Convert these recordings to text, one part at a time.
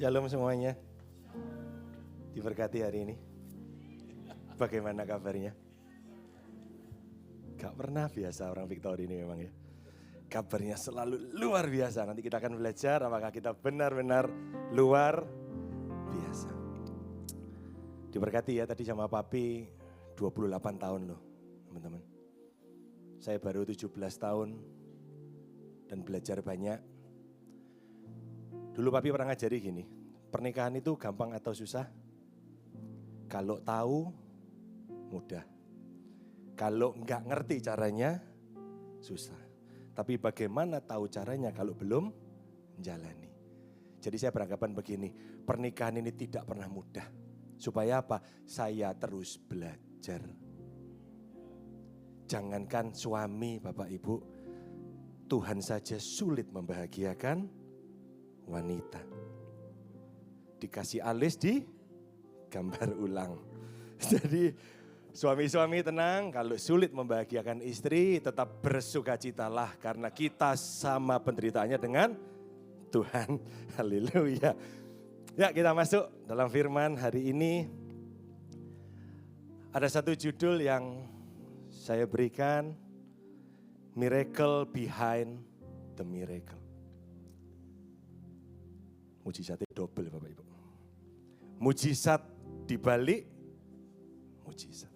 Shalom semuanya. Diberkati hari ini. Bagaimana kabarnya? Gak pernah biasa orang Victory ini memang ya. Kabarnya selalu luar biasa. Nanti kita akan belajar apakah kita benar-benar luar biasa. Diberkati ya, tadi sama Papi 28 tahun loh teman-teman. Saya baru 17 tahun dan belajar banyak. Dulu Papi pernah ngajari gini, pernikahan itu gampang atau susah? Kalau tahu, mudah. Kalau enggak ngerti caranya, susah. Tapi bagaimana tahu caranya kalau belum menjalani? Jadi saya beranggapan begini, pernikahan ini tidak pernah mudah. Supaya apa? Saya terus belajar. Jangankan suami, Bapak Ibu, Tuhan saja sulit membahagiakan wanita. Dikasih alis di gambar ulang. Jadi suami-suami tenang, kalau sulit membahagiakan istri tetap bersukacitalah karena kita sama penderitaannya dengan Tuhan. Haleluya. Ya, kita masuk dalam firman hari ini. Ada satu judul yang saya berikan, Miracle Behind the Miracle. Mujizatnya double Bapak Ibu. Mujizat dibalik mujizat.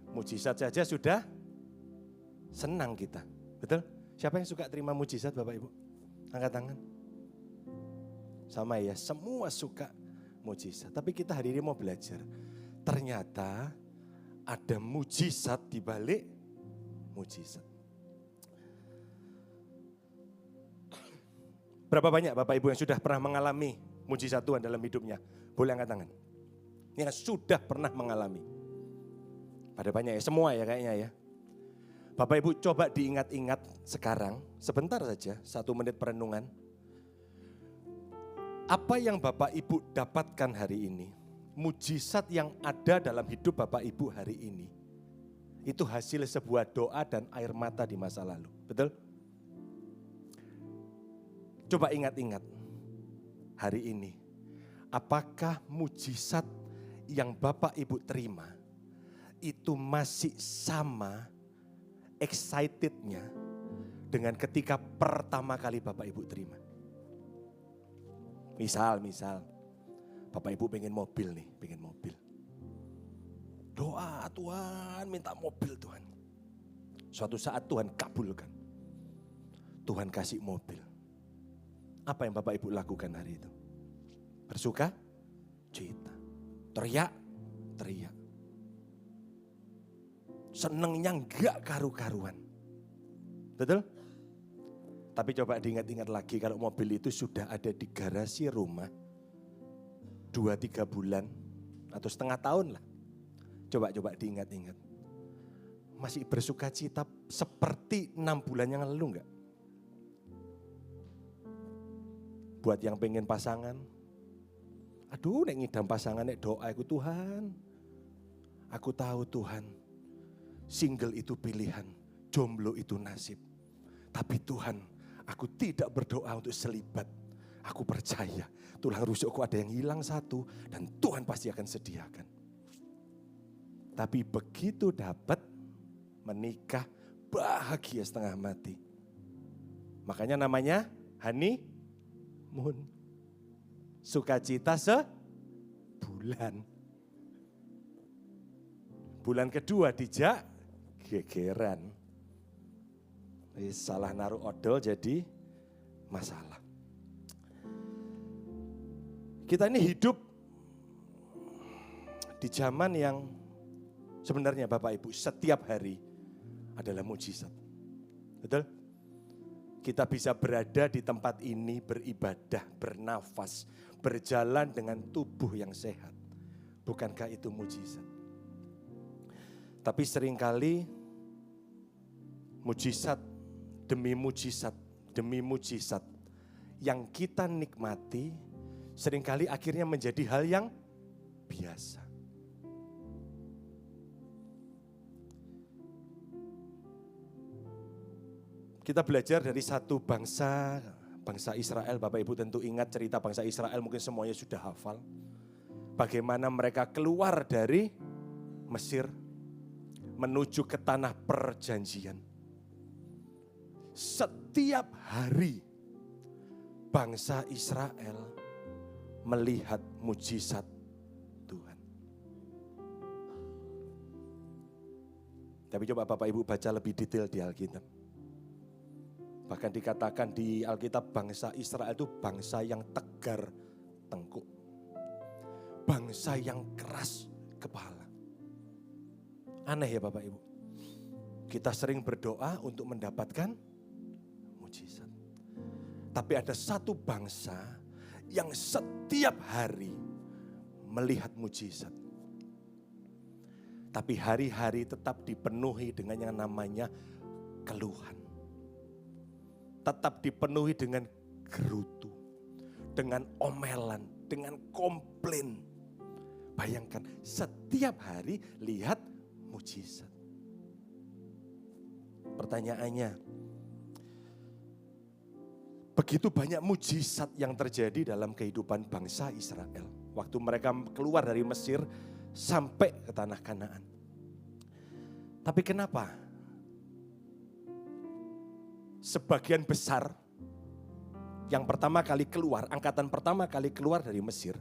Mujizat saja sudah senang kita. Betul? Siapa yang suka terima mujizat Bapak Ibu? Angkat tangan. Sama ya, semua suka mujizat. Tapi kita hari ini mau belajar. Ternyata ada mujizat dibalik mujizat. Berapa banyak Bapak Ibu yang sudah pernah mengalami mujizat Tuhan dalam hidupnya? Boleh angkat tangan. Yang sudah pernah mengalami. Pada banyak ya, semua ya kayaknya ya. Bapak Ibu coba diingat-ingat sekarang, sebentar saja, 1 menit perenungan. Apa yang Bapak Ibu dapatkan hari ini, mujizat yang ada dalam hidup Bapak Ibu hari ini, itu hasil sebuah doa dan air mata di masa lalu, betul? Coba ingat-ingat hari ini, apakah mujizat yang Bapak Ibu terima itu masih sama excitednya dengan ketika pertama kali Bapak Ibu terima? Misal, Bapak Ibu pengen mobil nih, pengen mobil. Doa Tuhan, minta mobil Tuhan. Suatu saat Tuhan kabulkan. Tuhan kasih mobil. Apa yang Bapak Ibu lakukan hari itu? Bersuka cita. Teriak. Senengnya enggak karu-karuan. Betul? Tapi coba diingat-ingat lagi kalau mobil itu sudah ada di garasi rumah 2-3 bulan atau setengah tahun lah. Coba diingat-ingat. Masih bersuka cita seperti 6 bulan yang lalu enggak? Buat yang pengen pasangan, aduh nek ngidam pasangan nek doa aku Tuhan. Aku tahu Tuhan, single itu pilihan, jomblo itu nasib. Tapi Tuhan, aku tidak berdoa untuk selibat. Aku percaya tulang rusukku ada yang hilang satu dan Tuhan pasti akan sediakan. Tapi begitu dapat menikah, bahagia setengah mati. Makanya namanya honeymoon. Sukacita sebulan. Bulan kedua dijak gegeran. Salah naruh odol jadi masalah. Kita ini hidup di zaman yang sebenarnya Bapak Ibu setiap hari adalah mujizat. Betul? Kita bisa berada di tempat ini beribadah, bernafas, berjalan dengan tubuh yang sehat. Bukankah itu mujizat? Tapi seringkali mujizat demi mujizat yang kita nikmati seringkali akhirnya menjadi hal yang biasa. Kita belajar dari satu bangsa Bangsa Israel, Bapak Ibu tentu ingat cerita bangsa Israel, mungkin semuanya sudah hafal. Bagaimana mereka keluar dari Mesir menuju ke tanah perjanjian. Setiap hari bangsa Israel melihat mujizat Tuhan. Tapi coba Bapak Ibu baca lebih detail di Alkitab. Bahkan dikatakan di Alkitab bangsa Israel itu bangsa yang tegar tengkuk. Bangsa yang keras kepala. Aneh ya Bapak Ibu. Kita sering berdoa untuk mendapatkan mujizat. Tapi ada satu bangsa yang setiap hari melihat mujizat. Tapi hari-hari tetap dipenuhi dengan yang namanya keluhan. Tetap dipenuhi dengan gerutu, dengan omelan, dengan komplain. Bayangkan setiap hari lihat mujizat. Pertanyaannya, begitu banyak mujizat yang terjadi dalam kehidupan bangsa Israel. Waktu mereka keluar dari Mesir sampai ke tanah Kanaan. Tapi kenapa sebagian besar yang pertama kali keluar, angkatan pertama kali keluar dari Mesir,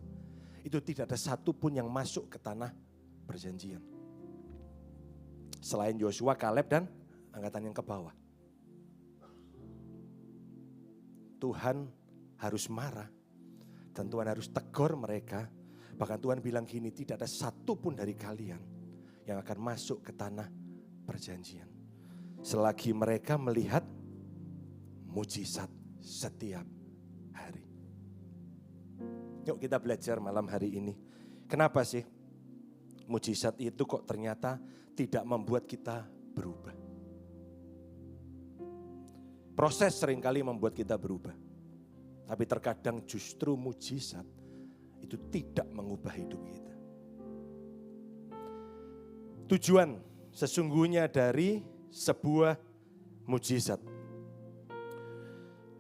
itu tidak ada satu pun yang masuk ke tanah perjanjian. Selain Yosua, Kaleb dan angkatan yang ke bawah. Tuhan harus marah dan Tuhan harus tegur mereka. Bahkan Tuhan bilang gini, tidak ada satu pun dari kalian yang akan masuk ke tanah perjanjian selagi mereka melihat mujizat setiap hari. Yuk kita belajar malam hari ini. Kenapa sih mujizat itu kok ternyata tidak membuat kita berubah? Proses seringkali membuat kita berubah. Tapi terkadang justru mujizat itu tidak mengubah hidup kita. Tujuan sesungguhnya dari sebuah mujizat.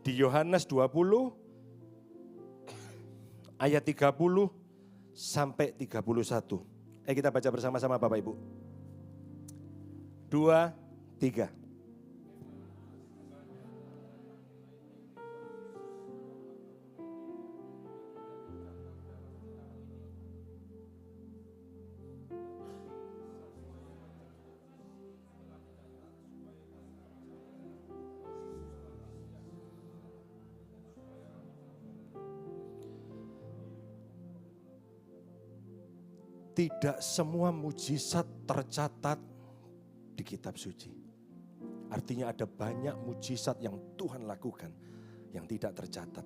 Di Yohanes 20 ayat 30 sampai 31. Kita baca bersama-sama Bapak Ibu. 2, 3. Tidak semua mujizat tercatat di kitab suci. Artinya ada banyak mujizat yang Tuhan lakukan yang tidak tercatat.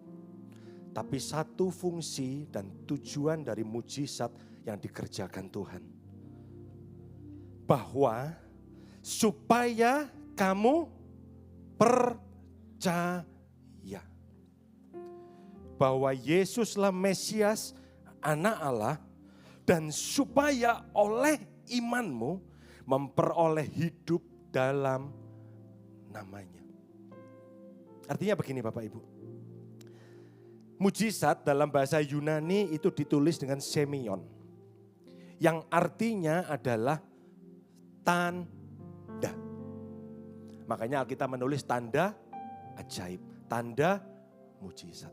Tapi satu fungsi dan tujuan dari mujizat yang dikerjakan Tuhan. Bahwa supaya kamu percaya. Bahwa Yesuslah Mesias, Anak Allah. Dan supaya oleh imanmu memperoleh hidup dalam namanya. Artinya begini Bapak Ibu. Mujizat dalam bahasa Yunani itu ditulis dengan semeion. Yang artinya adalah tanda. Makanya Alkitab menulis tanda ajaib, tanda mujizat.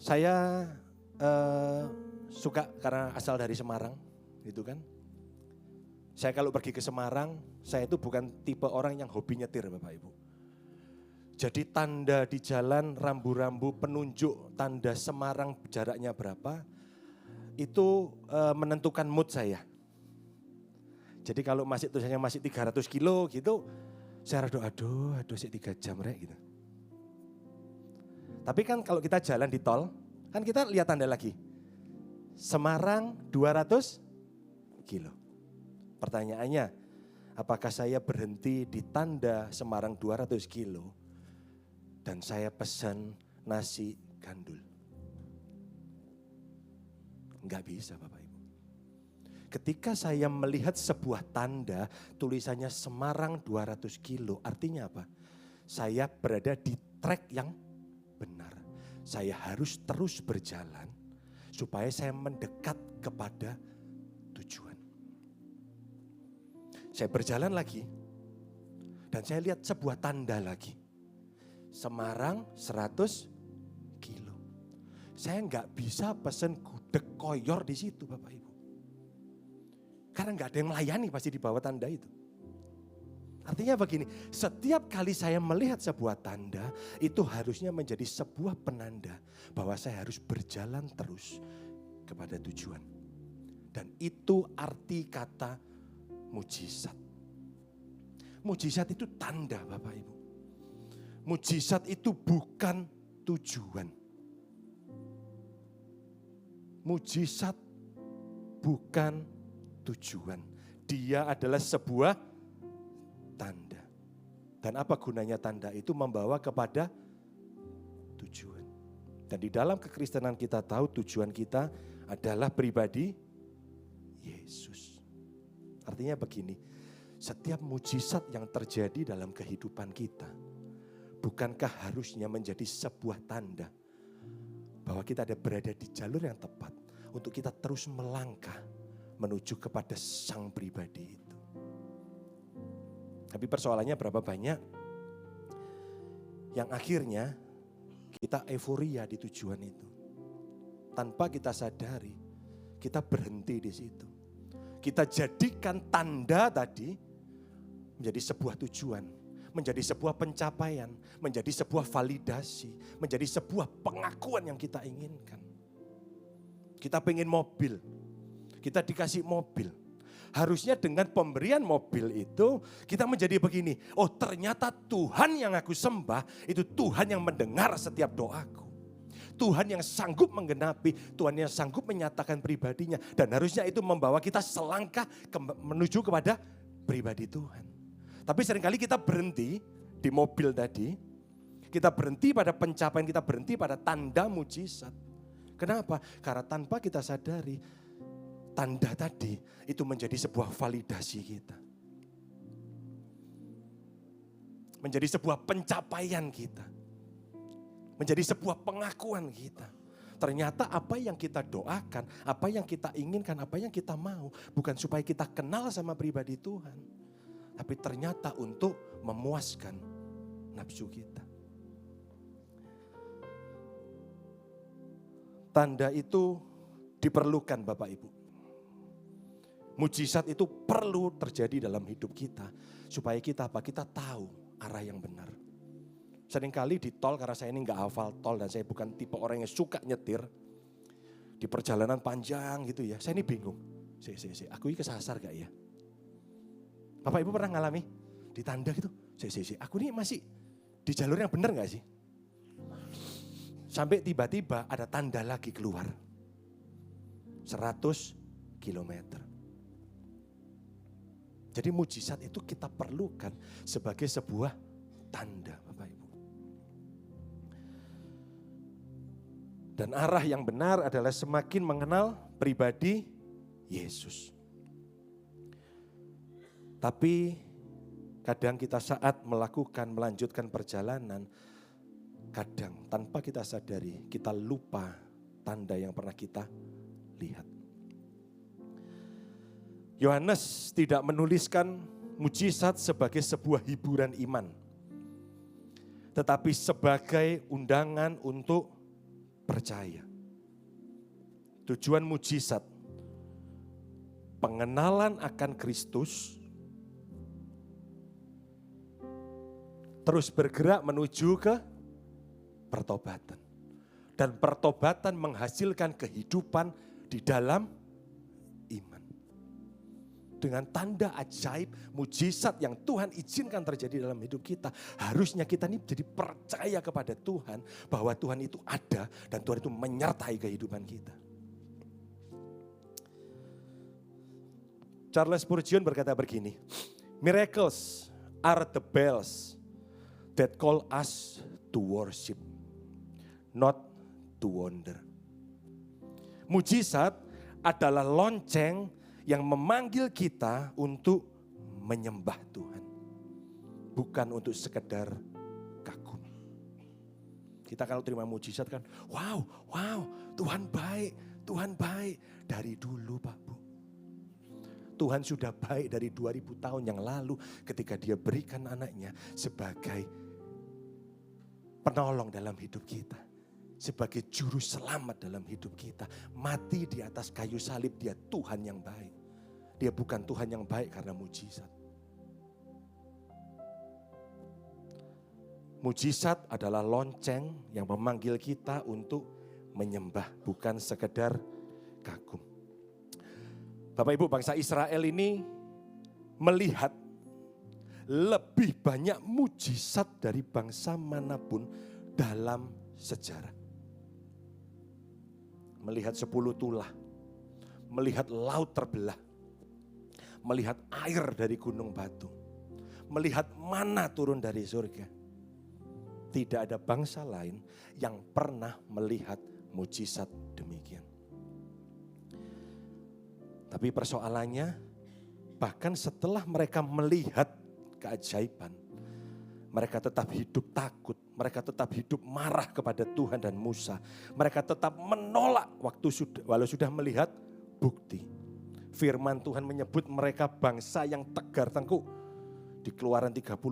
Saya suka karena asal dari Semarang, gitu kan. Saya kalau pergi ke Semarang, saya itu bukan tipe orang yang hobi nyetir Bapak Ibu. Jadi tanda di jalan, rambu-rambu penunjuk tanda Semarang jaraknya berapa, itu menentukan mood saya. Jadi kalau tulisannya masih 300 kilo gitu, saya rada aduh sih 3 jam rek gitu. Tapi kan kalau kita jalan di tol, kan kita lihat tanda lagi. Semarang 200 kilo. Pertanyaannya, apakah saya berhenti di tanda Semarang 200 kilo dan saya pesan nasi gandul? Enggak bisa Bapak Ibu. Ketika saya melihat sebuah tanda tulisannya Semarang 200 kilo, artinya apa? Saya berada di trek yang benar. Saya harus terus berjalan supaya saya mendekat kepada tujuan. Saya berjalan lagi dan saya lihat sebuah tanda lagi. Semarang 100 kilo. Saya nggak bisa pesen gudeg koyor di situ Bapak Ibu. Karena nggak ada yang melayani pasti di bawah tanda itu. Artinya begini, setiap kali saya melihat sebuah tanda, itu harusnya menjadi sebuah penanda bahwa saya harus berjalan terus kepada tujuan. Dan itu arti kata mujizat. Mujizat itu tanda Bapak Ibu. Mujizat itu bukan tujuan. Mujizat bukan tujuan. Dia adalah sebuah tanda. Dan apa gunanya tanda itu? Membawa kepada tujuan. Dan di dalam kekristenan kita tahu tujuan kita adalah pribadi Yesus. Artinya begini, setiap mujizat yang terjadi dalam kehidupan kita, bukankah harusnya menjadi sebuah tanda bahwa kita ada berada di jalur yang tepat untuk kita terus melangkah menuju kepada sang pribadi itu. Tapi persoalannya berapa banyak yang akhirnya kita euforia di tujuan itu. Tanpa kita sadari, kita berhenti di situ. Kita jadikan tanda tadi menjadi sebuah tujuan, menjadi sebuah pencapaian, menjadi sebuah validasi, menjadi sebuah pengakuan yang kita inginkan. Kita pengen mobil, kita dikasih mobil. Harusnya dengan pemberian mobil itu kita menjadi begini. Oh ternyata Tuhan yang aku sembah itu Tuhan yang mendengar setiap doaku. Tuhan yang sanggup menggenapi, Tuhan yang sanggup menyatakan pribadinya. Dan harusnya itu membawa kita selangkah menuju kepada pribadi Tuhan. Tapi seringkali kita berhenti di mobil tadi. Kita berhenti pada pencapaian, kita berhenti pada tanda mujizat. Kenapa? Karena tanpa kita sadari, tanda tadi itu menjadi sebuah validasi kita. Menjadi sebuah pencapaian kita. Menjadi sebuah pengakuan kita. Ternyata apa yang kita doakan, apa yang kita inginkan, apa yang kita mau, bukan supaya kita kenal sama pribadi Tuhan. Tapi ternyata untuk memuaskan nafsu kita. Tanda itu diperlukan Bapak Ibu. Mujizat itu perlu terjadi dalam hidup kita. Supaya kita apa? Kita tahu arah yang benar. Seringkali di tol, karena saya ini gak hafal tol dan saya bukan tipe orang yang suka nyetir. Di perjalanan panjang gitu ya, saya ini bingung. Aku ini kesasar gak ya? Bapak Ibu pernah ngalami di tanda gitu? Aku ini masih di jalur yang benar gak sih? Sampai tiba-tiba ada tanda lagi keluar. 100 kilometer. Jadi mujizat itu kita perlukan sebagai sebuah tanda Bapak Ibu. Dan arah yang benar adalah semakin mengenal pribadi Yesus. Tapi kadang kita saat melanjutkan perjalanan, kadang tanpa kita sadari kita lupa tanda yang pernah kita lihat. Yohanes tidak menuliskan mujizat sebagai sebuah hiburan iman, tetapi sebagai undangan untuk percaya. Tujuan mujizat, pengenalan akan Kristus, terus bergerak menuju ke pertobatan. Dan pertobatan menghasilkan kehidupan di dalam iman. Dengan tanda ajaib, mujizat yang Tuhan izinkan terjadi dalam hidup kita. Harusnya kita ini jadi percaya kepada Tuhan bahwa Tuhan itu ada dan Tuhan itu menyertai kehidupan kita. Charles Spurgeon berkata begini, miracles are the bells that call us to worship, not to wonder. Mujizat adalah lonceng yang memanggil kita untuk menyembah Tuhan. Bukan untuk sekedar kagum. Kita kalau terima mujizat kan, wow, Tuhan baik dari dulu Pak Bu. Tuhan sudah baik dari 2000 tahun yang lalu ketika dia berikan anaknya sebagai penolong dalam hidup kita. Sebagai juru selamat dalam hidup kita. Mati di atas kayu salib, dia Tuhan yang baik. Dia bukan Tuhan yang baik karena mujizat. Mujizat adalah lonceng yang memanggil kita untuk menyembah, bukan sekedar kagum. Bapak Ibu, bangsa Israel ini melihat lebih banyak mujizat dari bangsa manapun dalam sejarah. Melihat 10 tulah, melihat laut terbelah, melihat air dari gunung batu, melihat mana turun dari surga. Tidak ada bangsa lain yang pernah melihat mujizat demikian. Tapi persoalannya, bahkan setelah mereka melihat keajaiban, mereka tetap hidup takut, mereka tetap hidup marah kepada Tuhan dan Musa. Mereka tetap menolak walau sudah melihat bukti. Firman Tuhan menyebut mereka bangsa yang tegar tengkuk di Keluaran 32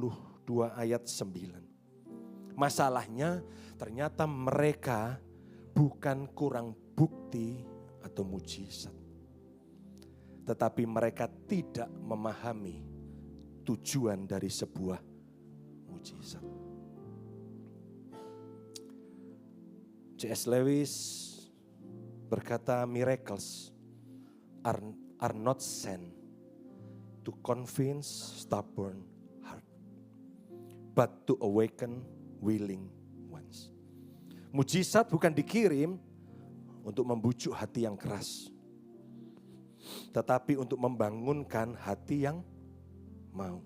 ayat 9. Masalahnya ternyata mereka bukan kurang bukti atau mujizat. Tetapi mereka tidak memahami tujuan dari sebuah mujizat. C.S. Lewis berkata, miracles are not sent to convince stubborn heart, but to awaken willing ones. Mujizat bukan dikirim untuk membujuk hati yang keras, tetapi untuk membangunkan hati yang mau.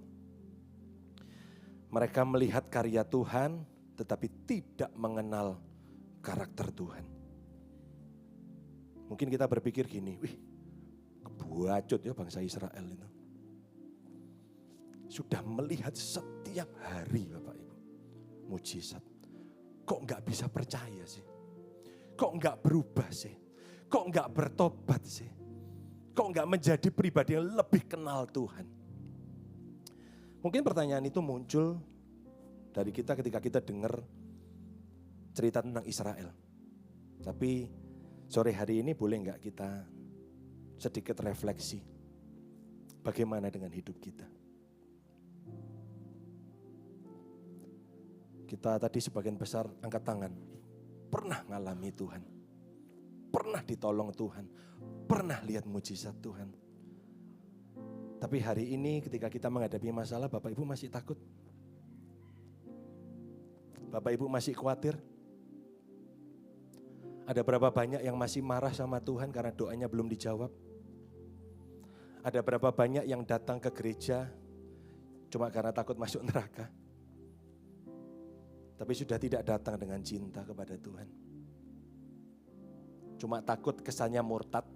Mereka melihat karya Tuhan, tetapi tidak mengenal karakter Tuhan. Mungkin kita berpikir gini, wih, kebuacut ya bangsa Israel itu. Sudah melihat setiap hari Bapak Ibu, mujizat. Kok enggak bisa percaya sih? Kok enggak berubah sih? Kok enggak bertobat sih? Kok enggak menjadi pribadi yang lebih kenal Tuhan? Mungkin pertanyaan itu muncul dari kita ketika kita dengar cerita tentang Israel. Tapi sore hari ini boleh enggak kita sedikit refleksi? Bagaimana dengan hidup kita? Kita tadi sebagian besar angkat tangan. Pernah ngalami Tuhan. Pernah ditolong Tuhan. Pernah lihat mujizat Tuhan. Tapi hari ini ketika kita menghadapi masalah, Bapak Ibu masih takut? Bapak Ibu masih khawatir? Ada berapa banyak yang masih marah sama Tuhan karena doanya belum dijawab? Ada berapa banyak yang datang ke gereja cuma karena takut masuk neraka? Tapi sudah tidak datang dengan cinta kepada Tuhan. Cuma takut kesannya murtad,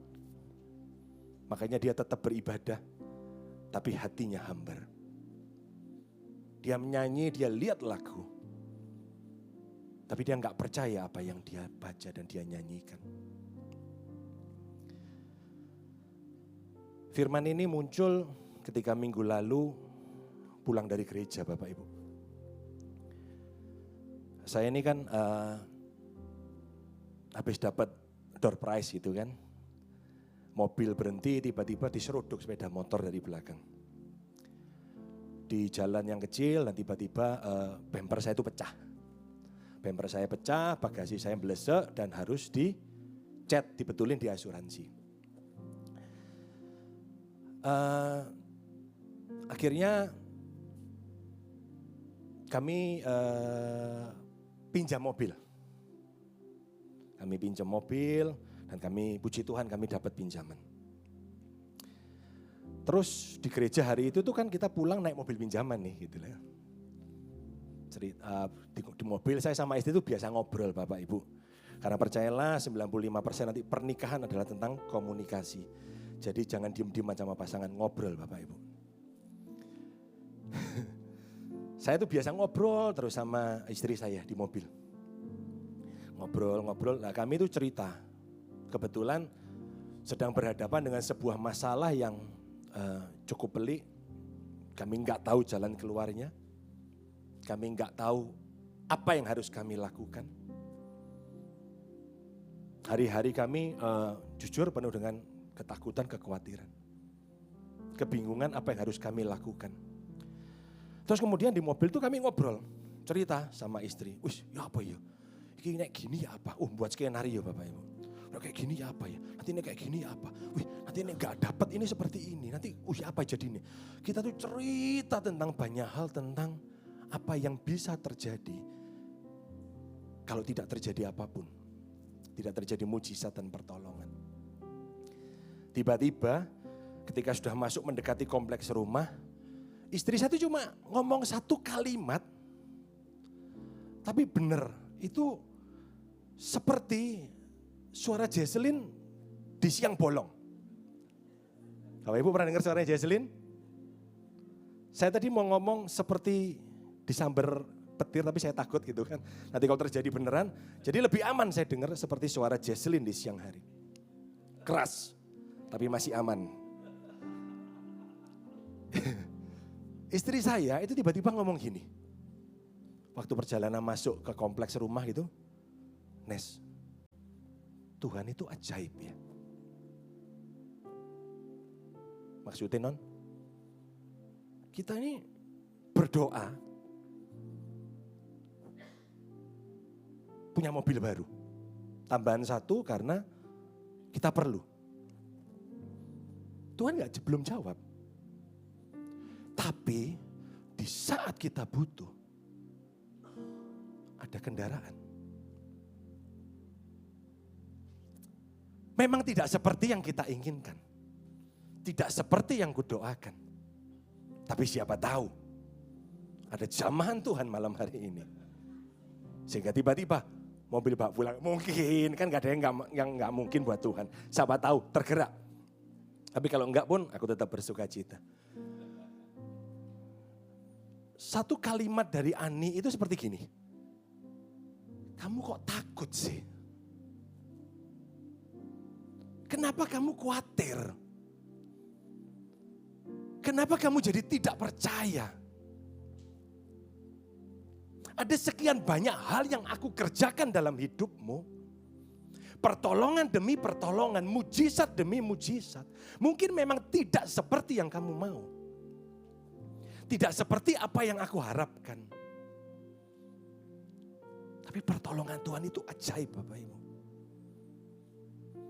makanya dia tetap beribadah, tapi hatinya hambar. Dia menyanyi, dia lihat lagu, tapi dia enggak percaya apa yang dia baca dan dia nyanyikan. Firman ini muncul ketika minggu lalu pulang dari gereja Bapak Ibu. Saya ini kan habis dapat door prize gitu kan. Mobil berhenti, tiba-tiba diseruduk sepeda motor dari belakang. Di jalan yang kecil dan tiba-tiba bumper saya itu pecah. Bumper saya pecah, bagasi saya melesek dan harus dicat, dibetulin di asuransi. Akhirnya kami pinjam mobil. Kami pinjam mobil dan kami puji Tuhan kami dapat pinjaman. Terus di gereja hari itu tuh kan kita pulang naik mobil pinjaman nih gitu lah. Di mobil saya sama istri itu biasa ngobrol Bapak Ibu. Karena percayalah 95% nanti pernikahan adalah tentang komunikasi. Jadi jangan diem-dieman sama pasangan, ngobrol Bapak Ibu. Saya tuh biasa ngobrol terus sama istri saya di mobil. Ngobrol, nah kami tuh cerita. Kebetulan sedang berhadapan dengan sebuah masalah yang cukup pelik. Kami nggak tahu jalan keluarnya. Kami nggak tahu apa yang harus kami lakukan. Hari-hari kami jujur penuh dengan ketakutan, kekhawatiran. Kebingungan apa yang harus kami lakukan. Terus kemudian di mobil tuh kami ngobrol, cerita sama istri. Wih, ya apa ya? Ini kayak gini ya apa? Buat skenario Bapak Ibu. Udah kayak gini ya apa ya? Nanti ini kayak gini ya apa? Wih, nanti ini gak dapat ini seperti ini. Nanti apa jadi ini? Kita tuh cerita tentang banyak hal, tentang apa yang bisa terjadi kalau tidak terjadi apapun. Tidak terjadi mujizat dan pertolongan. Tiba-tiba ketika sudah masuk mendekati kompleks rumah, istri saya itu cuma ngomong satu kalimat, tapi benar, itu seperti suara Jesselyn di siang bolong. Bapak Ibu pernah dengar suaranya Jesselyn? Saya tadi mau ngomong seperti disambar petir, tapi saya takut gitu kan. Nanti kalau terjadi beneran, jadi lebih aman saya dengar seperti suara Jesselyn di siang hari. Keras, tapi masih aman. Istri saya itu tiba-tiba ngomong gini. Waktu perjalanan masuk ke kompleks rumah gitu, Nes, Tuhan itu ajaib ya. Maksudnya non, kita ini berdoa, punya mobil baru. Tambahan satu karena kita perlu. Tuhan belum jawab. Tapi di saat kita butuh, ada kendaraan. Memang tidak seperti yang kita inginkan. Tidak seperti yang kudoakan. Tapi siapa tahu ada jamahan Tuhan malam hari ini. Sehingga tiba-tiba mobil bak pulang. Mungkin kan gak ada yang gak mungkin buat Tuhan. Siapa tahu tergerak. Tapi kalau enggak pun aku tetap bersuka cita. Satu kalimat dari Ani itu seperti gini. Kamu kok takut sih? Kenapa kamu khawatir? Kenapa kamu jadi tidak percaya? Ada sekian banyak hal yang aku kerjakan dalam hidupmu. Pertolongan demi pertolongan, mujizat demi mujizat. Mungkin memang tidak seperti yang kamu mau. Tidak seperti apa yang aku harapkan. Tapi pertolongan Tuhan itu ajaib Bapak Ibu.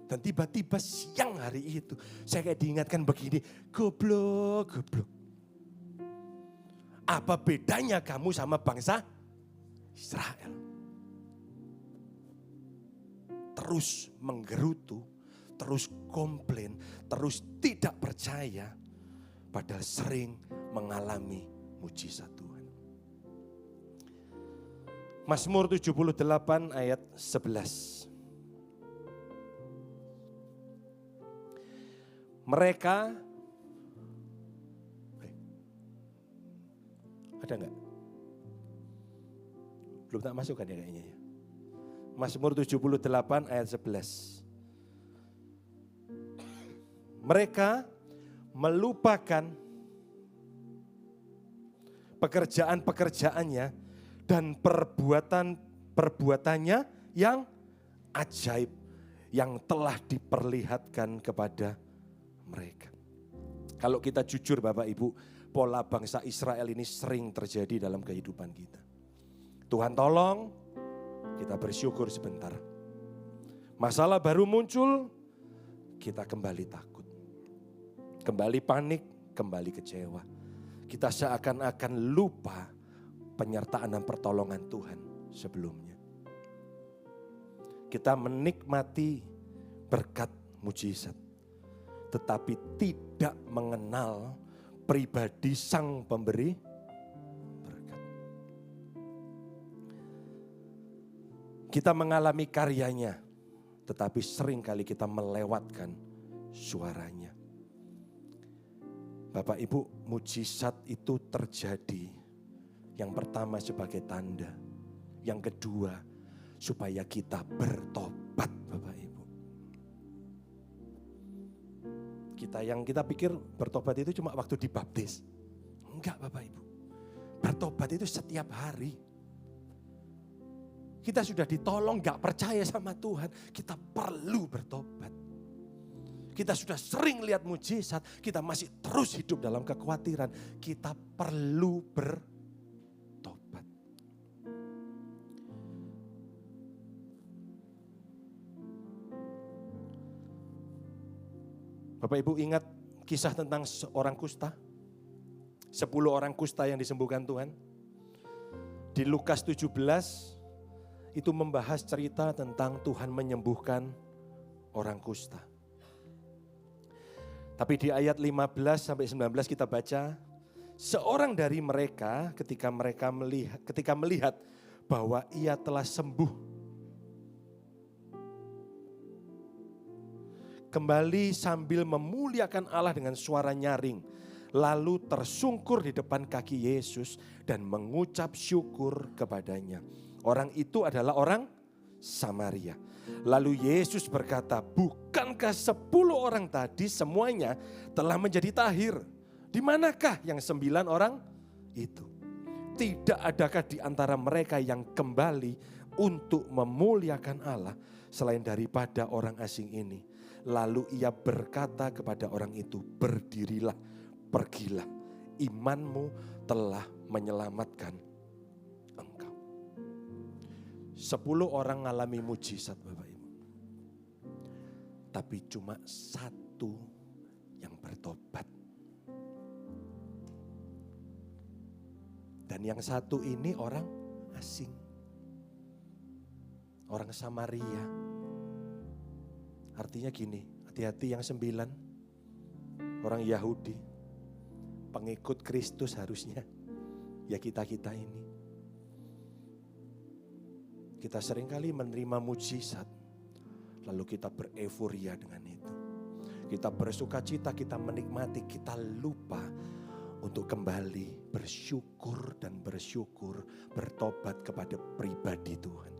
Dan tiba-tiba siang hari itu saya kayak diingatkan begini, goblok. Apa bedanya kamu sama bangsa Israel? Terus menggerutu, terus komplain, terus tidak percaya, padahal sering mengalami mujizat Tuhan. Mazmur 78 ayat 11. Mereka, ada enggak? Belum tak masukkan ya kayaknya ya. Mazmur 78 ayat 11. Mereka melupakan pekerjaan-pekerjaannya dan perbuatannya yang ajaib yang telah diperlihatkan kepada mereka. Kalau kita jujur Bapak Ibu, pola bangsa Israel ini sering terjadi dalam kehidupan kita. Tuhan tolong, kita bersyukur sebentar. Masalah baru muncul, kita kembali takut. Kembali panik, kembali kecewa. Kita seakan-akan lupa penyertaan dan pertolongan Tuhan sebelumnya. Kita menikmati berkat mujizat. Tetapi tidak mengenal pribadi sang pemberi berkat. Kita mengalami karyanya, tetapi seringkali kita melewatkan suaranya. Bapak Ibu, mujizat itu terjadi. Yang pertama sebagai tanda. Yang kedua supaya kita bertobat, Bapak Ibu. Kita pikir bertobat itu cuma waktu dibaptis. Enggak, Bapak Ibu. Bertobat itu setiap hari. Kita sudah ditolong, gak percaya sama Tuhan. Kita perlu bertobat. Kita sudah sering lihat mujizat, kita masih terus hidup dalam kekhawatiran. Kita perlu bertobat. Bapak Ibu ingat kisah tentang seorang kusta? 10 orang kusta yang disembuhkan Tuhan. Di Lukas 17 itu membahas cerita tentang Tuhan menyembuhkan orang kusta. Tapi di ayat 15 sampai 19 kita baca, seorang dari mereka ketika melihat bahwa ia telah sembuh, kembali sambil memuliakan Allah dengan suara nyaring, lalu tersungkur di depan kaki Yesus dan mengucap syukur kepadanya. Orang itu adalah orang Samaria. Lalu Yesus berkata, bukankah 10 orang tadi semuanya telah menjadi tahir? Di manakah yang 9 orang itu? Tidak adakah di antara mereka yang kembali untuk memuliakan Allah selain daripada orang asing ini? Lalu ia berkata kepada orang itu, berdirilah, pergilah, imanmu telah menyelamatkan engkau. 10 orang mengalami mujizat, Bapak Ibu. Tapi cuma 1 yang bertobat. Dan yang 1 ini orang asing. Orang Samaria. Artinya gini, hati-hati yang 9 orang Yahudi. Pengikut Kristus harusnya. Ya kita-kita ini. Kita seringkali menerima mujizat, lalu kita bereforia dengan itu. Kita bersuka cita, kita menikmati, kita lupa untuk kembali bersyukur dan bersyukur, bertobat kepada pribadi Tuhan.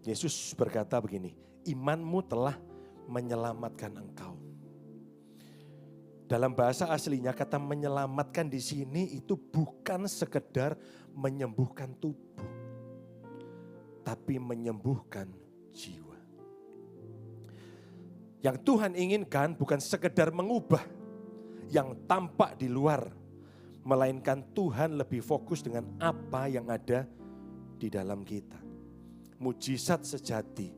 Yesus berkata begini, imanmu telah menyelamatkan engkau. Dalam bahasa aslinya kata menyelamatkan di sini itu bukan sekedar menyembuhkan tubuh, tapi menyembuhkan jiwa. Yang Tuhan inginkan bukan sekedar mengubah yang tampak di luar, melainkan Tuhan lebih fokus dengan apa yang ada di dalam kita. Mujizat sejati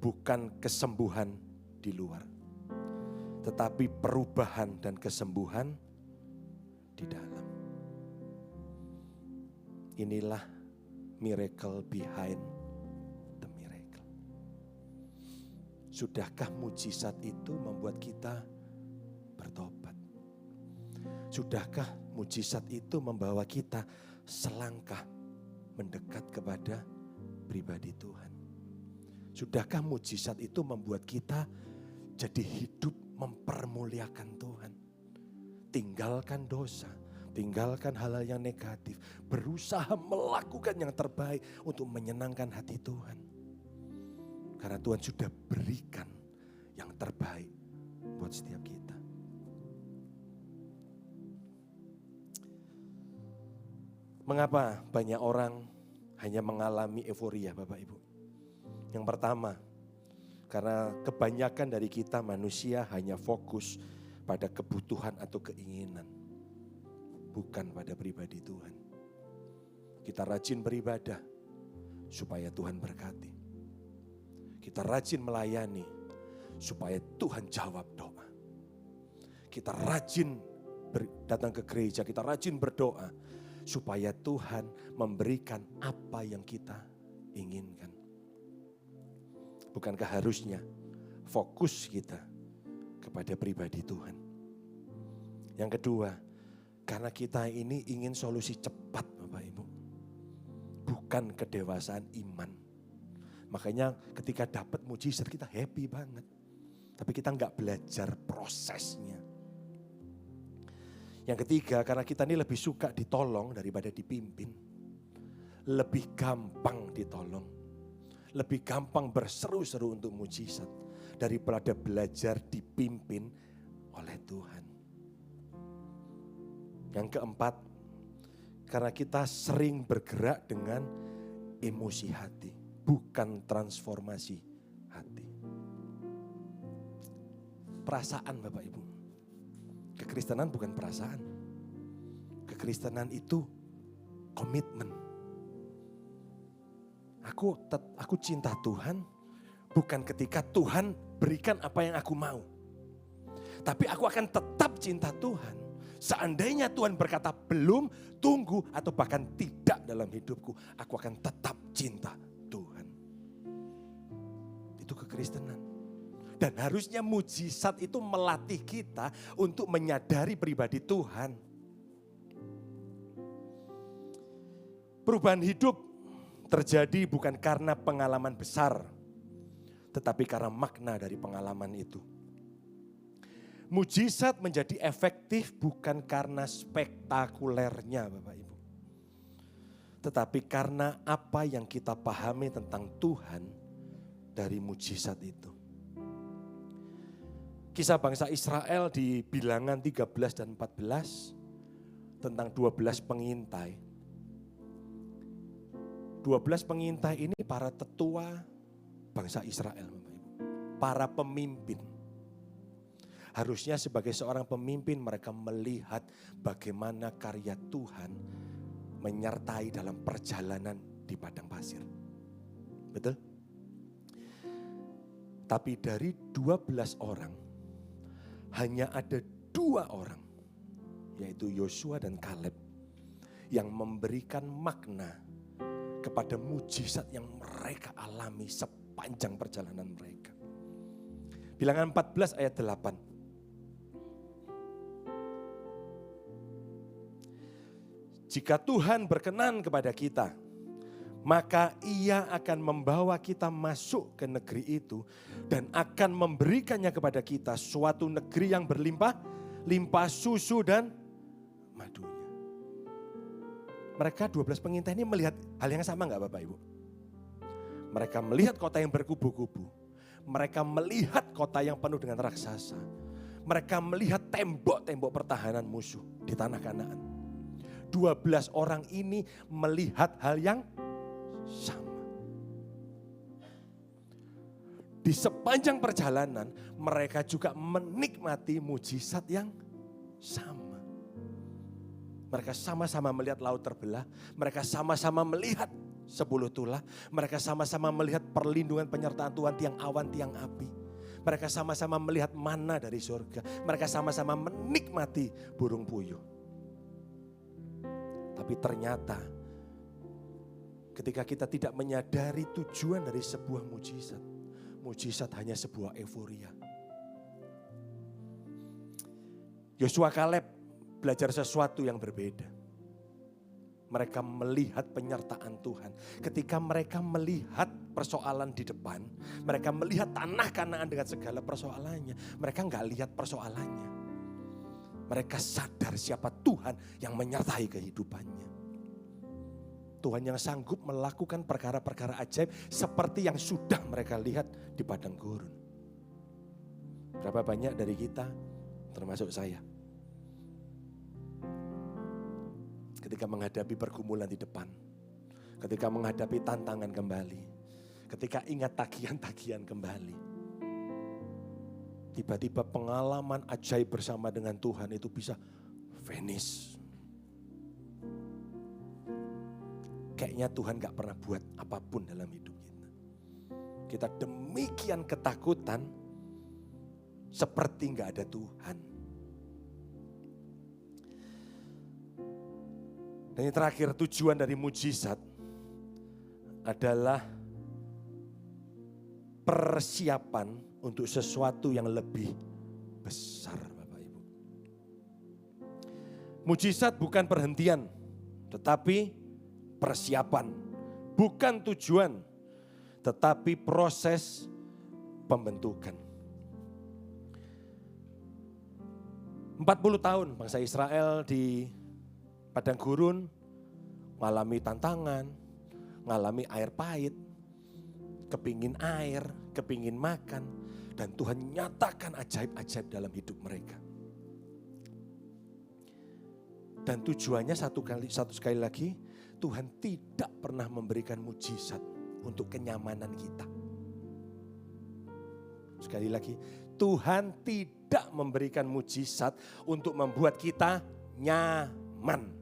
bukan kesembuhan di luar, tetapi perubahan dan kesembuhan di dalam. Inilah miracle behind the miracle. Sudahkah mujizat itu membuat kita bertobat? Sudahkah mujizat itu membawa kita selangkah mendekat kepada pribadi Tuhan? Sudahkah mujizat itu membuat kita jadi hidup mempermuliakan Tuhan? Tinggalkan dosa, tinggalkan hal-hal yang negatif, berusaha melakukan yang terbaik untuk menyenangkan hati Tuhan. Karena Tuhan sudah berikan yang terbaik buat setiap kita. Mengapa banyak orang hanya mengalami euforia, Bapak Ibu? Yang pertama, karena kebanyakan dari kita manusia hanya fokus pada kebutuhan atau keinginan, bukan pada pribadi Tuhan. Kita rajin beribadah supaya Tuhan berkati. Kita rajin melayani supaya Tuhan jawab doa. Kita rajin datang ke gereja, kita rajin berdoa supaya Tuhan memberikan apa yang kita inginkan. Bukankah harusnya fokus kita kepada pribadi Tuhan? Yang kedua, karena kita ini ingin solusi cepat, Bapak Ibu. Bukan kedewasaan iman. Makanya ketika dapat mujizat kita happy banget. Tapi kita nggak belajar prosesnya. Yang ketiga, karena kita ini lebih suka ditolong daripada dipimpin. Lebih gampang ditolong. Lebih gampang berseru-seru untuk mujizat daripada belajar dipimpin oleh Tuhan. Yang keempat, karena kita sering bergerak dengan emosi hati, bukan transformasi hati. Perasaan Bapak Ibu. Kekristenan bukan perasaan. Kekristenan itu komitmen. Aku cinta Tuhan bukan ketika Tuhan berikan apa yang aku mau. Tapi aku akan tetap cinta Tuhan. Seandainya Tuhan berkata belum, tunggu atau bahkan tidak dalam hidupku, aku akan tetap cinta Tuhan. Itu kekristenan. Dan harusnya mujizat itu melatih kita untuk menyadari pribadi Tuhan. Perubahan hidup terjadi bukan karena pengalaman besar, tetapi karena makna dari pengalaman itu. Mujizat menjadi efektif bukan karena spektakulernya Bapak Ibu. Tetapi karena apa yang kita pahami tentang Tuhan dari mujizat itu. Kisah bangsa Israel di Bilangan 13 dan 14 tentang 12 pengintai. 12 pengintai ini para tetua bangsa Israel Bapak Ibu. Para pemimpin. Harusnya sebagai seorang pemimpin mereka melihat bagaimana karya Tuhan menyertai dalam perjalanan di padang pasir. Betul? Tapi dari 12 orang, hanya ada 2 orang, yaitu Yosua dan Kaleb, yang memberikan makna kepada mujizat yang mereka alami sepanjang perjalanan mereka. Bilangan 14 ayat 8. Jika Tuhan berkenan kepada kita, maka Ia akan membawa kita masuk ke negeri itu dan akan memberikannya kepada kita suatu negeri yang berlimpah, limpah susu dan madunya. Mereka 12 pengintai ini melihat hal yang sama enggak Bapak Ibu? Mereka melihat kota yang berkubu-kubu. Mereka melihat kota yang penuh dengan raksasa. Mereka melihat tembok-tembok pertahanan musuh di tanah Kanaan. 12 orang ini melihat hal yang sama. Di sepanjang perjalanan mereka juga menikmati mujizat yang sama. Mereka sama-sama melihat laut terbelah, mereka sama-sama melihat 10 tulah, mereka sama-sama melihat perlindungan penyertaan Tuhan tiang awan, tiang api. Mereka sama-sama melihat mana dari surga, mereka sama-sama menikmati burung puyuh. Tapi ternyata ketika kita tidak menyadari tujuan dari sebuah mujizat, mujizat hanya sebuah euforia. Yosua Kaleb belajar sesuatu yang berbeda. Mereka melihat penyertaan Tuhan. Ketika mereka melihat persoalan di depan, mereka melihat tanah Kanaan dengan segala persoalannya. Mereka enggak lihat persoalannya. Mereka sadar siapa Tuhan yang menyertai kehidupannya. Tuhan yang sanggup melakukan perkara-perkara ajaib seperti yang sudah mereka lihat di padang gurun. Berapa banyak dari kita, termasuk saya, ketika menghadapi pergumulan di depan, ketika menghadapi tantangan kembali, ketika ingat tagihan-tagihan kembali, tiba-tiba pengalaman ajaib bersama dengan Tuhan itu bisa finish. Kayaknya Tuhan gak pernah buat apapun dalam hidup kita. Kita demikian ketakutan seperti gak ada Tuhan. Dan yang terakhir, tujuan dari mujizat adalah persiapan untuk sesuatu yang lebih besar Bapak Ibu. Mujizat bukan perhentian, tetapi persiapan. Bukan tujuan, tetapi proses pembentukan. 40 tahun bangsa Israel di padang gurun mengalami tantangan, mengalami air pahit, kepingin air, kepingin makan, dan Tuhan nyatakan ajaib-ajaib dalam hidup mereka. Dan tujuannya satu sekali lagi, Tuhan tidak pernah memberikan mujizat untuk kenyamanan kita. Sekali lagi, Tuhan tidak memberikan mujizat untuk membuat kita nyaman.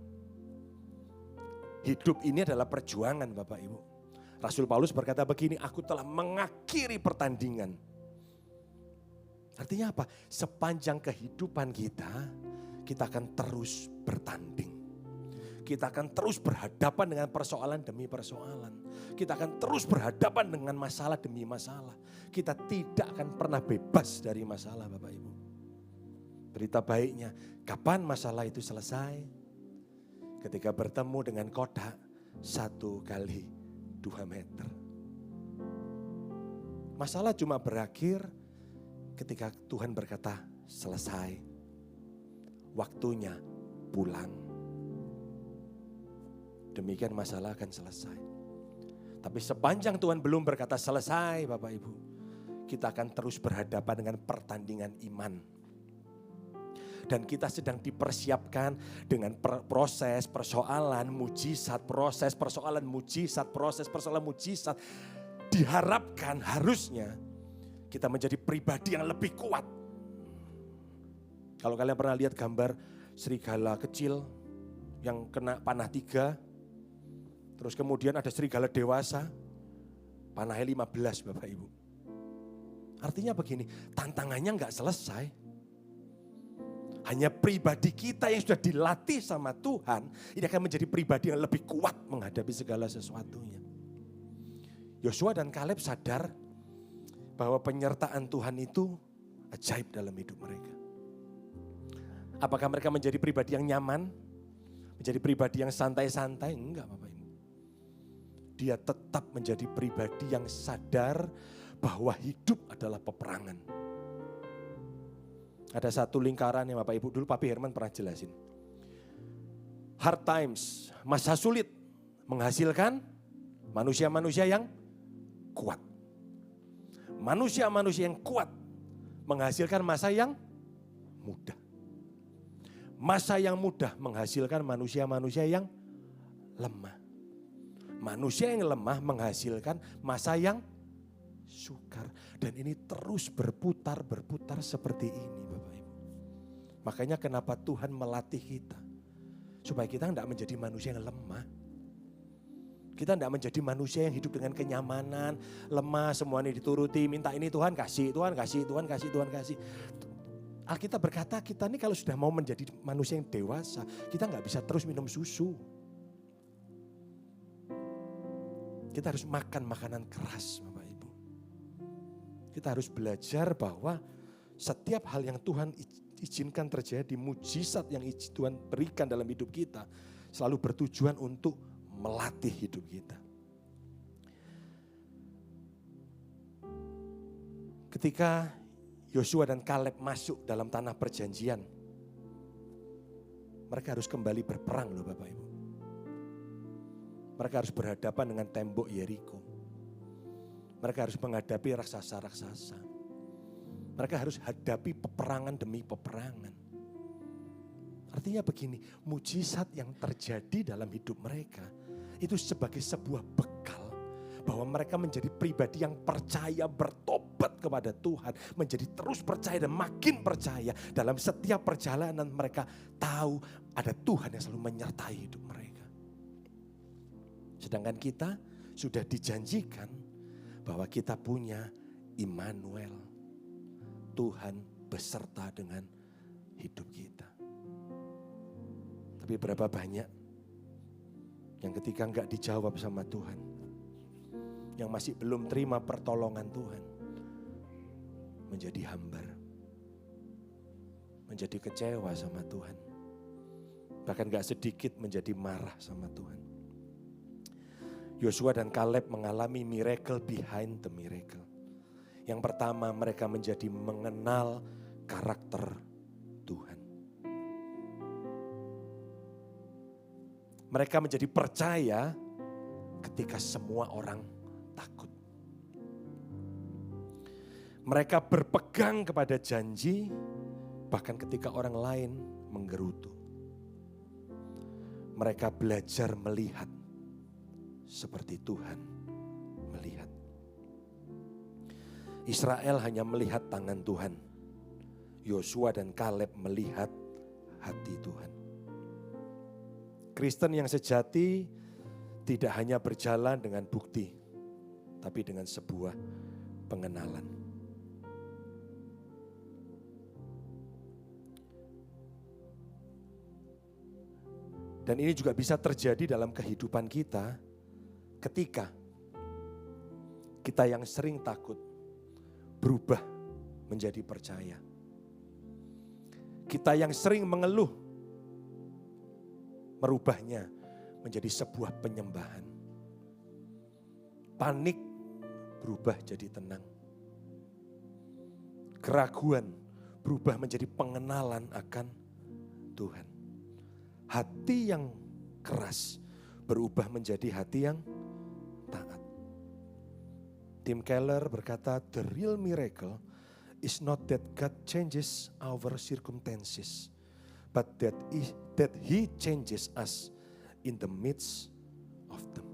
Hidup ini adalah perjuangan Bapak Ibu. Rasul Paulus berkata begini, aku telah mengakhiri pertandingan. Artinya apa? Sepanjang kehidupan kita akan terus bertanding. Kita akan terus berhadapan dengan persoalan demi persoalan. Kita akan terus berhadapan dengan masalah demi masalah. Kita tidak akan pernah bebas dari masalah Bapak Ibu. Berita baiknya, kapan masalah itu selesai? Ketika bertemu dengan kodak 1 kali 2 meter. Masalah cuma berakhir ketika Tuhan berkata selesai. Waktunya pulang. Demikian masalah akan selesai. Tapi sepanjang Tuhan belum berkata selesai Bapak Ibu, kita akan terus berhadapan dengan pertandingan iman. Dan kita sedang dipersiapkan dengan proses persoalan mujizat, proses persoalan mujizat, proses persoalan mujizat. Diharapkan harusnya kita menjadi pribadi yang lebih kuat. Kalau kalian pernah lihat gambar serigala kecil yang kena panah 3, terus kemudian ada serigala dewasa, panahnya 15 Bapak Ibu. Artinya begini, tantangannya enggak selesai. Hanya pribadi kita yang sudah dilatih sama Tuhan, ini akan menjadi pribadi yang lebih kuat menghadapi segala sesuatunya. Yosua dan Kaleb sadar bahwa penyertaan Tuhan itu ajaib dalam hidup mereka. Apakah mereka menjadi pribadi yang nyaman? Menjadi pribadi yang santai-santai? Enggak Bapak Ibu. Dia tetap menjadi pribadi yang sadar bahwa hidup adalah peperangan. Ada satu lingkaran yang Bapak Ibu dulu Papi Herman pernah jelasin. Hard times, masa sulit menghasilkan manusia-manusia yang kuat. Manusia-manusia yang kuat menghasilkan masa yang mudah. Masa yang mudah menghasilkan manusia-manusia yang lemah. Manusia yang lemah menghasilkan masa yang sukar. Dan ini terus berputar seperti ini Bapak Ibu. Makanya kenapa Tuhan melatih kita. Supaya kita tidak menjadi manusia yang lemah. Kita tidak menjadi manusia yang hidup dengan kenyamanan. Lemah, semuanya dituruti. Minta ini Tuhan kasih, Tuhan kasih, Tuhan kasih, Tuhan kasih. Alkitab berkata kita ini kalau sudah mau menjadi manusia yang dewasa, kita nggak bisa terus minum susu. Kita harus makan makanan keras Bapak Ibu. Kita harus belajar bahwa setiap hal yang Tuhan izinkan terjadi, mujizat yang Tuhan berikan dalam hidup kita, selalu bertujuan untuk melatih hidup kita. Ketika Yosua dan Kaleb masuk dalam tanah perjanjian, mereka harus kembali berperang loh Bapak Ibu. Mereka harus berhadapan dengan tembok Yeriko. Mereka harus menghadapi raksasa-raksasa. Mereka harus hadapi peperangan demi peperangan. Artinya begini, mujizat yang terjadi dalam hidup mereka itu sebagai sebuah bekal bahwa mereka menjadi pribadi yang percaya, bertobat kepada Tuhan, menjadi terus percaya dan makin percaya dalam setiap perjalanan mereka tahu ada Tuhan yang selalu menyertai hidup mereka. Sedangkan kita sudah dijanjikan bahwa kita punya Immanuel, Tuhan beserta dengan hidup kita. Tapi berapa banyak yang ketika enggak dijawab sama Tuhan, yang masih belum terima pertolongan Tuhan, menjadi hambar, menjadi kecewa sama Tuhan. Bahkan gak sedikit menjadi marah sama Tuhan. Yosua dan Kaleb mengalami miracle behind the miracle. Yang pertama mereka menjadi mengenal karakter Tuhan. Mereka menjadi percaya ketika semua orang takut. Mereka berpegang kepada janji bahkan ketika orang lain menggerutu. Mereka belajar melihat seperti Tuhan melihat. Israel hanya melihat tangan Tuhan. Yosua dan Kaleb melihat hati Tuhan. Kristen yang sejati tidak hanya berjalan dengan bukti, tapi dengan sebuah pengenalan. Dan ini juga bisa terjadi dalam kehidupan kita ketika kita yang sering takut berubah menjadi percaya. Kita yang sering mengeluh merubahnya menjadi sebuah penyembahan. Panik berubah jadi tenang. Keraguan berubah menjadi pengenalan akan Tuhan. Hati yang keras berubah menjadi hati yang taat. Tim Keller berkata, the real miracle is not that God changes our circumstances, but that He changes us in the midst of them.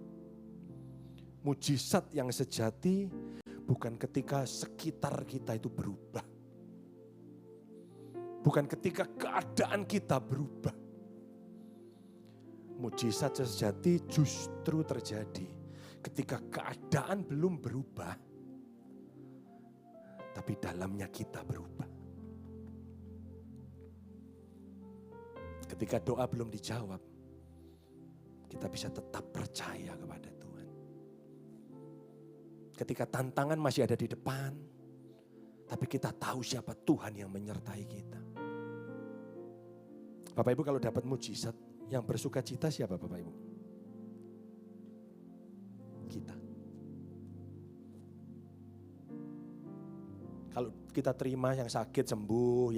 Mujizat yang sejati bukan ketika sekitar kita itu berubah. Bukan ketika keadaan kita berubah. Mujizat sejati justru terjadi ketika keadaan belum berubah, tapi dalamnya kita berubah. Ketika doa belum dijawab, kita bisa tetap percaya kepada Tuhan. Ketika tantangan masih ada di depan, tapi kita tahu siapa Tuhan yang menyertai kita. Bapak Ibu, kalau dapat mujizat, yang bersuka cita siapa Bapak Ibu? Kita. Kalau kita terima yang sakit sembuh,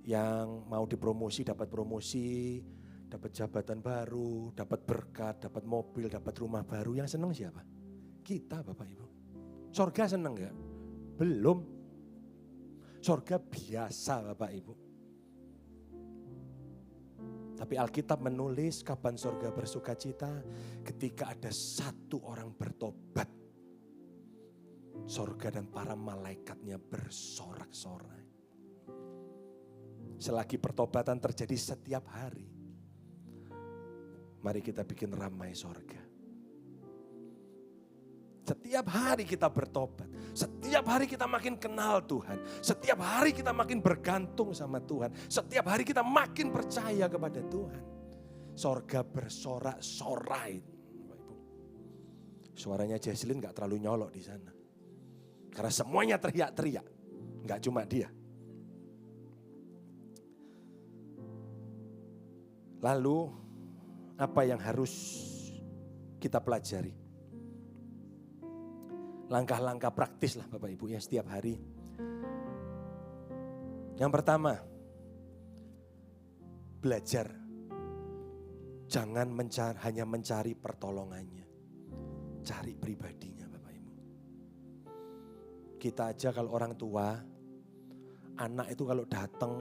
yang mau dipromosi dapat promosi, dapat jabatan baru, dapat berkat, dapat mobil, dapat rumah baru, yang senang siapa? Kita Bapak Ibu. Sorga senang gak? Belum. Sorga biasa Bapak Ibu. Tapi Alkitab menulis kapan sorga bersuka cita ketika ada satu orang bertobat. Sorga dan para malaikatnya bersorak-sorai. Selagi pertobatan terjadi setiap hari, mari kita bikin ramai sorga. Setiap hari kita bertobat, setiap hari kita makin kenal Tuhan, setiap hari kita makin bergantung sama Tuhan, setiap hari kita makin percaya kepada Tuhan. Sorga bersorak-sorai. Suaranya Jesslyn gak terlalu nyolok di sana. Karena semuanya teriak-teriak, gak cuma dia. Lalu apa yang harus kita pelajari? Langkah-langkah praktis lah Bapak Ibu ya setiap hari. Yang pertama, belajar. Jangan hanya mencari pertolongannya. Cari pribadinya Bapak Ibu. Kita aja kalau orang tua, anak itu kalau datang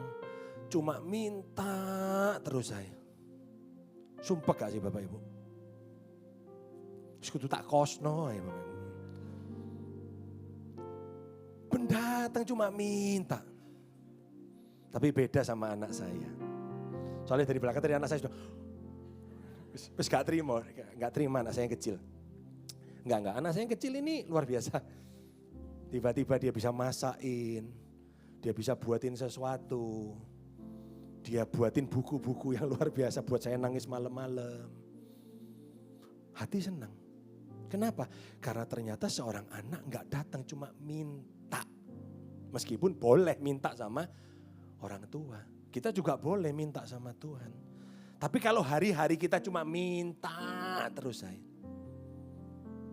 cuma minta terus saya. Sumpah gak sih Bapak Ibu? Sekutu tak kosno ya Bapak Ibu. Datang cuma minta. Tapi beda sama anak saya. Soalnya dari belakang tadi anak saya sudah terus gak terima anak saya yang kecil. Enggak, anak saya yang kecil ini luar biasa. Tiba-tiba dia bisa masakin, dia bisa buatin sesuatu. Dia buatin buku-buku yang luar biasa buat saya nangis malam-malam. Hati senang. Kenapa? Karena ternyata seorang anak gak datang cuma minta. Meskipun boleh minta sama orang tua. Kita juga boleh minta sama Tuhan. Tapi kalau hari-hari kita cuma minta terus saya.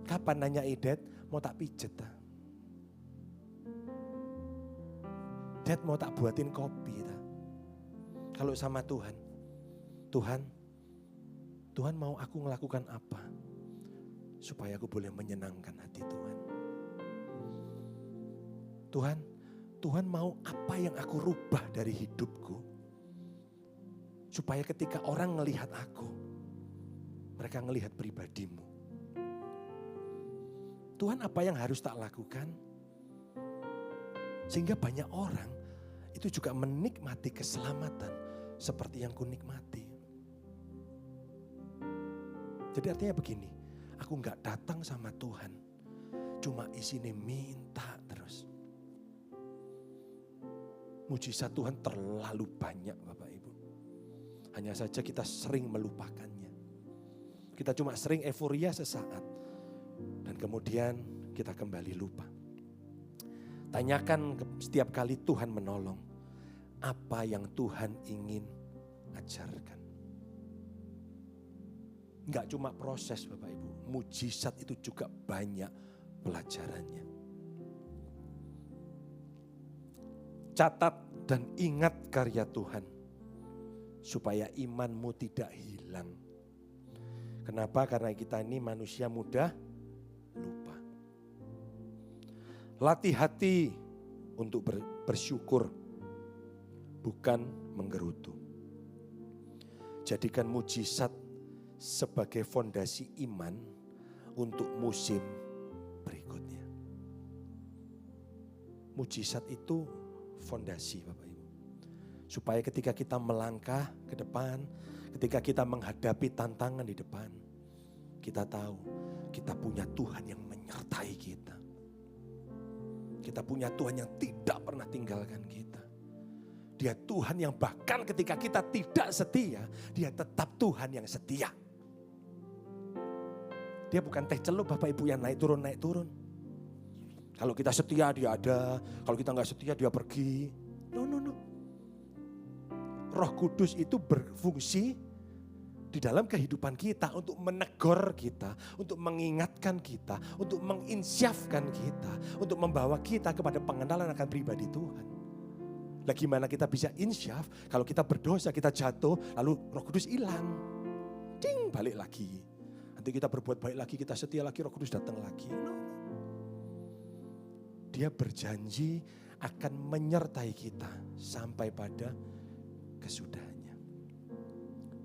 Kapan nanya Dad, mau tak pijet ta? Dad mau tak buatin kopi ta? Kalau sama Tuhan, Tuhan Tuhan mau aku melakukan apa supaya aku boleh menyenangkan hati Tuhan. Tuhan mau apa yang aku rubah dari hidupku supaya ketika orang melihat aku, mereka melihat pribadimu. Tuhan, apa yang harus tak lakukan sehingga banyak orang itu juga menikmati keselamatan seperti yang ku nikmati. Jadi artinya begini, aku gak datang sama Tuhan cuma isinya minta terus. Mujizat Tuhan terlalu banyak Bapak Ibu. Hanya saja kita sering melupakannya. Kita cuma sering euforia sesaat. Dan kemudian kita kembali lupa. Tanyakan setiap kali Tuhan menolong. Apa yang Tuhan ingin ajarkan. Enggak cuma proses Bapak Ibu. Mujizat itu juga banyak pelajarannya. Catat dan ingat karya Tuhan supaya imanmu tidak hilang. Kenapa? Karena kita ini manusia mudah lupa. Latih hati untuk bersyukur, bukan menggerutu. Jadikan mujizat sebagai fondasi iman untuk musim berikutnya. Mujizat itu fondasi Bapak Ibu. Supaya ketika kita melangkah ke depan, ketika kita menghadapi tantangan di depan, kita tahu kita punya Tuhan yang menyertai kita. Kita punya Tuhan yang tidak pernah tinggalkan kita. Dia Tuhan yang bahkan ketika kita tidak setia, dia tetap Tuhan yang setia. Dia bukan teh celup Bapak Ibu yang naik turun. Kalau kita setia dia ada, kalau kita nggak setia dia pergi. No. Roh Kudus itu berfungsi di dalam kehidupan kita untuk menegur kita, untuk mengingatkan kita, untuk menginsyafkan kita, untuk membawa kita kepada pengenalan akan pribadi Tuhan. Lah gimana kita bisa insyaf kalau kita berdosa, kita jatuh, lalu Roh Kudus hilang. Ding, balik lagi. Nanti kita berbuat baik lagi, kita setia lagi, Roh Kudus datang lagi. No. Dia berjanji akan menyertai kita sampai pada kesudahannya.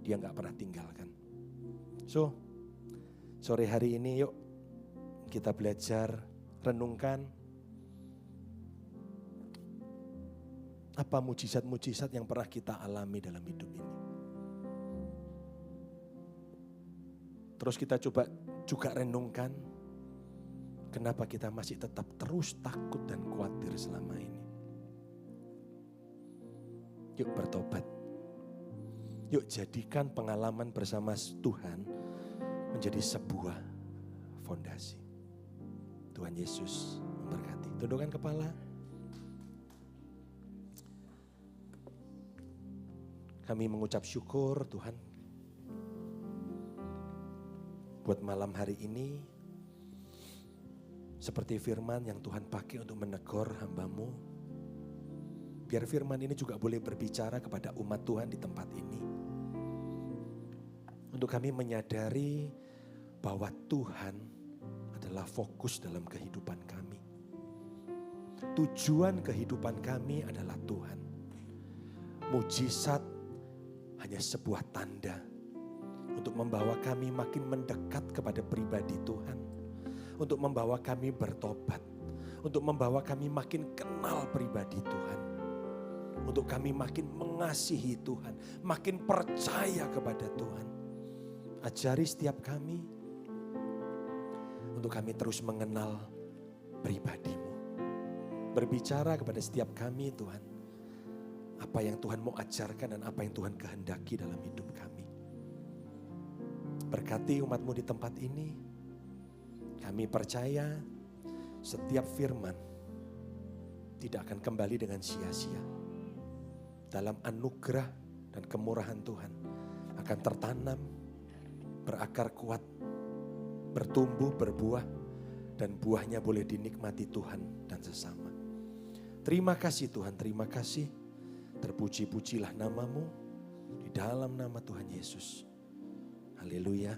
Dia gak pernah tinggalkan. So, sore hari ini yuk kita belajar renungkan apa mujizat-mujizat yang pernah kita alami dalam hidup ini. Terus kita coba juga renungkan kenapa kita masih tetap terus takut dan khawatir selama ini. Yuk bertobat. Yuk jadikan pengalaman bersama Tuhan menjadi sebuah fondasi. Tuhan Yesus memberkati. Tundukkan kepala. Kami mengucap syukur Tuhan buat malam hari ini. Seperti firman yang Tuhan pakai untuk menegur hamba-Mu. Biar firman ini juga boleh berbicara kepada umat Tuhan di tempat ini. Untuk kami menyadari bahwa Tuhan adalah fokus dalam kehidupan kami. Tujuan kehidupan kami adalah Tuhan. Mujizat hanya sebuah tanda untuk membawa kami makin mendekat kepada pribadi Tuhan. Untuk membawa kami bertobat. Untuk membawa kami makin kenal pribadi Tuhan. Untuk kami makin mengasihi Tuhan. Makin percaya kepada Tuhan. Ajari setiap kami. Untuk kami terus mengenal pribadi-Mu. Berbicara kepada setiap kami Tuhan. Apa yang Tuhan mau ajarkan dan apa yang Tuhan kehendaki dalam hidup kami. Berkati umat-Mu di tempat ini. Kami percaya setiap firman tidak akan kembali dengan sia-sia. Dalam anugerah dan kemurahan Tuhan akan tertanam, berakar kuat, bertumbuh, berbuah, dan buahnya boleh dinikmati Tuhan dan sesama. Terima kasih Tuhan, terima kasih. Terpuji-pujilah nama-Mu di dalam nama Tuhan Yesus. Haleluya. Haleluya.